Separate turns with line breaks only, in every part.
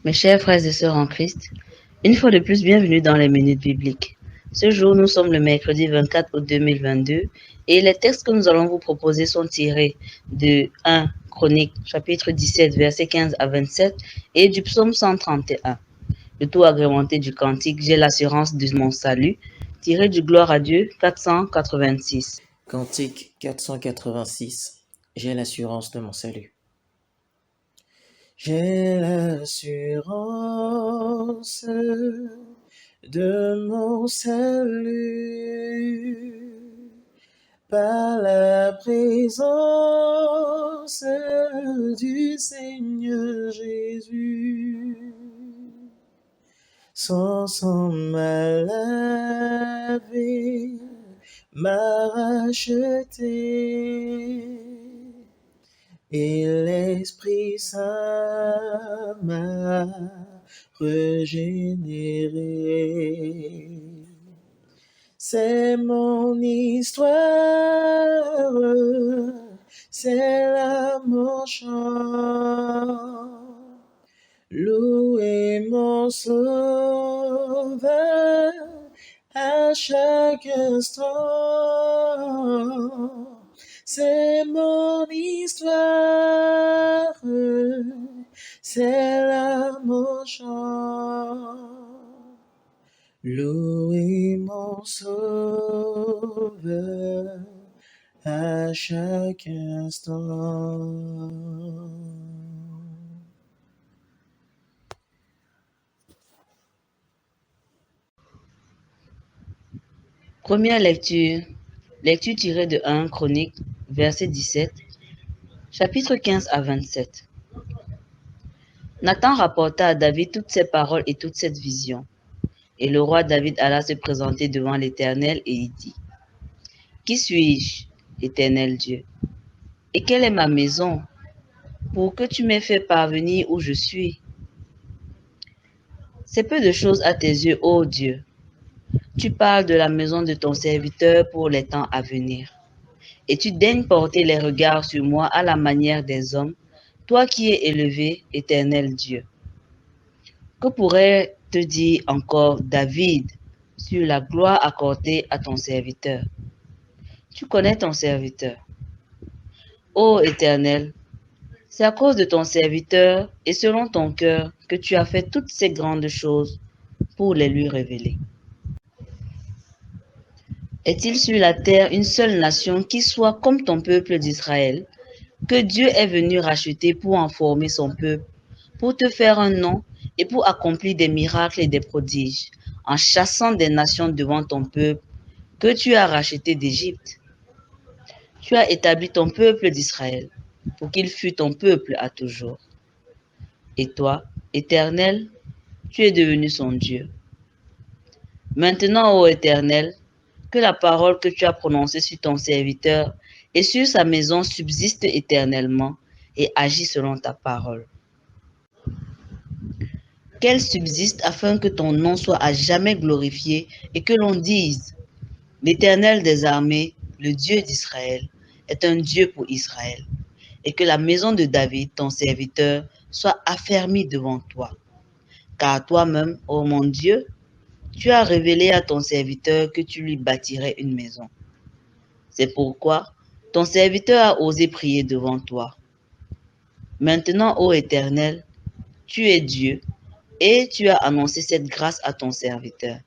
Mes chers frères et sœurs en Christ, une fois de plus, bienvenue dans les Minutes Bibliques. Ce jour, nous sommes le mercredi 24 août 2022 et les textes que nous allons vous proposer sont tirés de 1 Chroniques, chapitre 17, versets 15 à 27 et du psaume 131. Le tout agrémenté du cantique « J'ai l'assurance de mon salut » tiré du Gloire à Dieu 486.
Cantique 486. J'ai l'assurance de mon salut. J'ai l'assurance de mon salut par la présence du Seigneur Jésus. Son sang m'a lavé, m'a racheté, et l'Esprit Saint m'a régénéré. C'est mon histoire, c'est là mon chant. Louez mon Sauveur à chaque instant. C'est mon histoire, c'est là mon chant. Louez mon Sauveur à chaque instant.
Première lecture tirée de 1 Chroniques, verset 17, chapitre 15 à 27. Nathan rapporta à David toutes ces paroles et toute cette vision. Et le roi David alla se présenter devant l'Éternel et il dit : Qui suis-je, Éternel Dieu? Et quelle est ma maison pour que tu m'aies fait parvenir où je suis? C'est peu de choses à tes yeux, ô Dieu. Tu parles de la maison de ton serviteur pour les temps à venir. Et tu daignes porter les regards sur moi à la manière des hommes, toi qui es élevé, Éternel Dieu. Que pourrait te dire encore David sur la gloire accordée à ton serviteur? Tu connais ton serviteur. Ô Éternel, c'est à cause de ton serviteur et selon ton cœur que tu as fait toutes ces grandes choses pour les lui révéler. Est-il sur la terre une seule nation qui soit comme ton peuple d'Israël, que Dieu est venu racheter pour en former son peuple, pour te faire un nom et pour accomplir des miracles et des prodiges, en chassant des nations devant ton peuple que tu as racheté d'Égypte? Tu as établi ton peuple d'Israël pour qu'il fût ton peuple à toujours. Et toi, Éternel, tu es devenu son Dieu. Maintenant, ô Éternel, que la parole que tu as prononcée sur ton serviteur et sur sa maison subsiste éternellement et agit selon ta parole. Qu'elle subsiste afin que ton nom soit à jamais glorifié et que l'on dise : L'Éternel des armées, le Dieu d'Israël, est un Dieu pour Israël, et que la maison de David, ton serviteur, soit affermie devant toi. Car toi-même, ô mon Dieu, tu as révélé à ton serviteur que tu lui bâtirais une maison. C'est pourquoi ton serviteur a osé prier devant toi. Maintenant, ô Éternel, tu es Dieu, et tu as annoncé cette grâce à ton serviteur.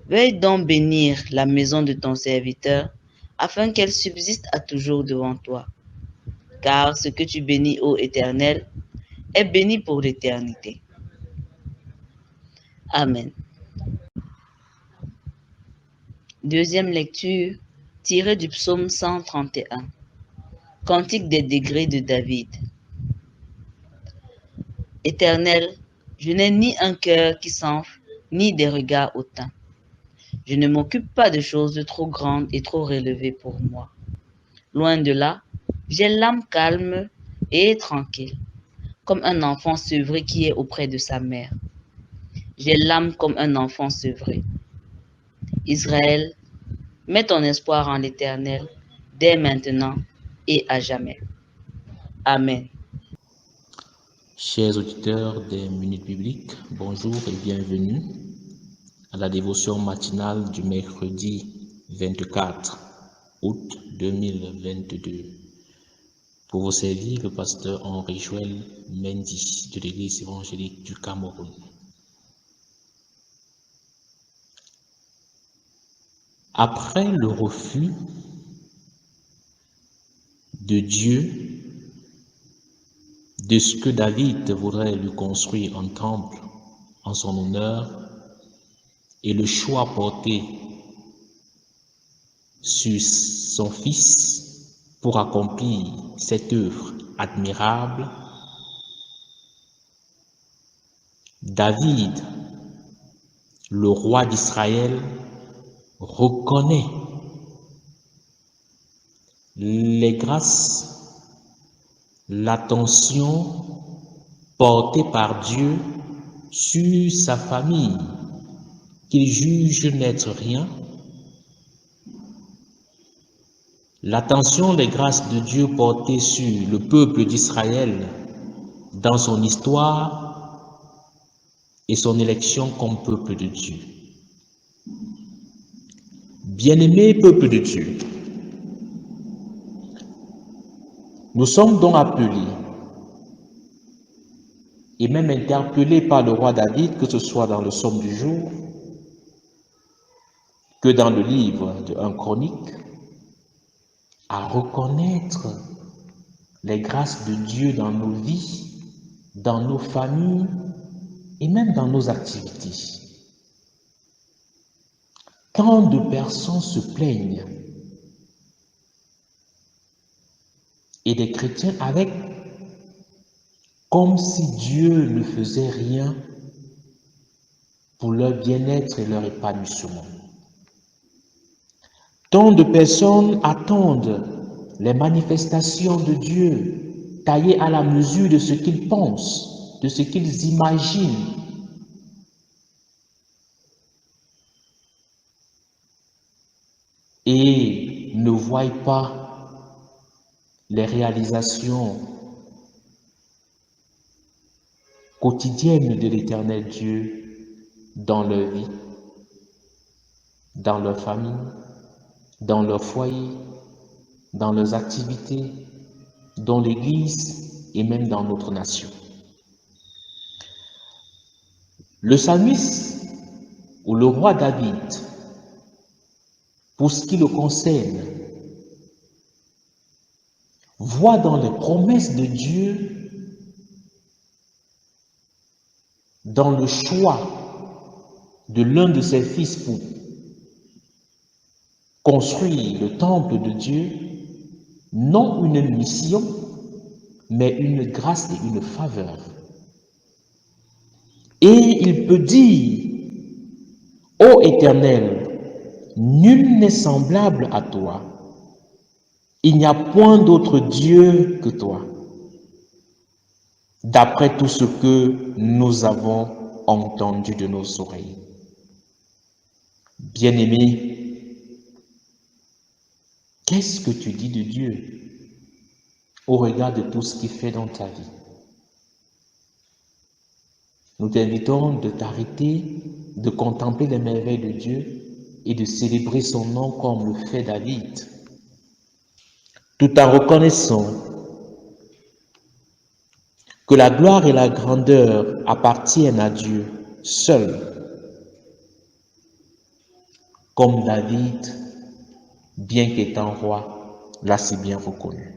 Veuille donc bénir la maison de ton serviteur, afin qu'elle subsiste à toujours devant toi. Car ce que tu bénis, ô Éternel, est béni pour l'éternité. Amen. Deuxième lecture, tirée du psaume 131. Cantique des degrés de David. Éternel, je n'ai ni un cœur qui s'enfle, ni des regards hautains. Je ne m'occupe pas de choses trop grandes et trop relevées pour moi. Loin de là, j'ai l'âme calme et tranquille, comme un enfant sevré qui est auprès de sa mère. J'ai l'âme comme un enfant sevré. Israël, mets ton espoir en l'Éternel, dès maintenant et à jamais. Amen.
Chers auditeurs des Minutes Bibliques, bonjour et bienvenue à la dévotion matinale du mercredi 24 août 2022. Pour vous servir, le pasteur Henri Joël Mendy de l'Église évangélique du Cameroun. Après le refus de Dieu de ce que David voudrait lui construire un temple en son honneur et le choix porté sur son fils pour accomplir cette œuvre admirable, David, le roi d'Israël, reconnaît les grâces, l'attention portée par Dieu sur sa famille, qu'il juge n'être rien, l'attention des grâces de Dieu portées sur le peuple d'Israël dans son histoire et son élection comme peuple de Dieu. Bien-aimé peuple de Dieu, nous sommes donc appelés et même interpellés par le roi David, que ce soit dans le psaume du jour, que dans le livre de 1 Chronique, à reconnaître les grâces de Dieu dans nos vies, dans nos familles et même dans nos activités. Tant de personnes se plaignent et des chrétiens avec, comme si Dieu ne faisait rien pour leur bien-être et leur épanouissement. Tant de personnes attendent les manifestations de Dieu taillées à la mesure de ce qu'ils pensent, de ce qu'ils imaginent. Et ne voient pas les réalisations quotidiennes de l'Éternel Dieu dans leur vie, dans leur famille, dans leur foyer, dans leurs activités, dans l'Église et même dans notre nation. Le psalmiste ou le roi David, pour ce qui le concerne, voit dans les promesses de Dieu, dans le choix de l'un de ses fils pour construire le temple de Dieu, non une mission, mais une grâce et une faveur. Et il peut dire, ô Éternel, nul n'est semblable à toi. Il n'y a point d'autre Dieu que toi. D'après tout ce que nous avons entendu de nos oreilles. Bien-aimé, qu'est-ce que tu dis de Dieu au regard de tout ce qu'il fait dans ta vie? Nous t'invitons de t'arrêter, de contempler les merveilles de Dieu et de célébrer son nom comme le fait David, tout en reconnaissant que la gloire et la grandeur appartiennent à Dieu seul, comme David, bien qu'étant roi, l'a si bien reconnu.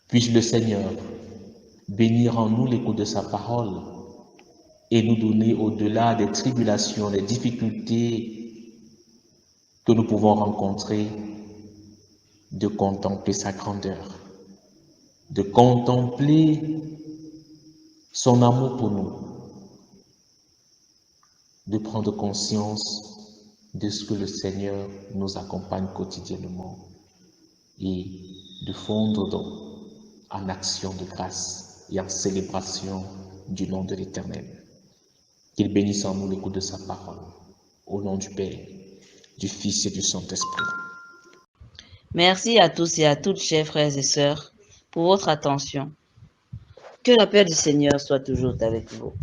Puisse le Seigneur bénir en nous l'écoute de sa parole et nous donner au-delà des tribulations, des difficultés que nous pouvons rencontrer, de contempler sa grandeur, de contempler son amour pour nous, de prendre conscience de ce que le Seigneur nous accompagne quotidiennement et de fondre donc en action de grâce et en célébration du nom de l'Éternel. Qu'il bénisse en nous l'écoute de sa parole, au nom du Père, du Fils et du Saint-Esprit.
Merci à tous et à toutes, chers frères et sœurs, pour votre attention. Que la paix du Seigneur soit toujours avec vous.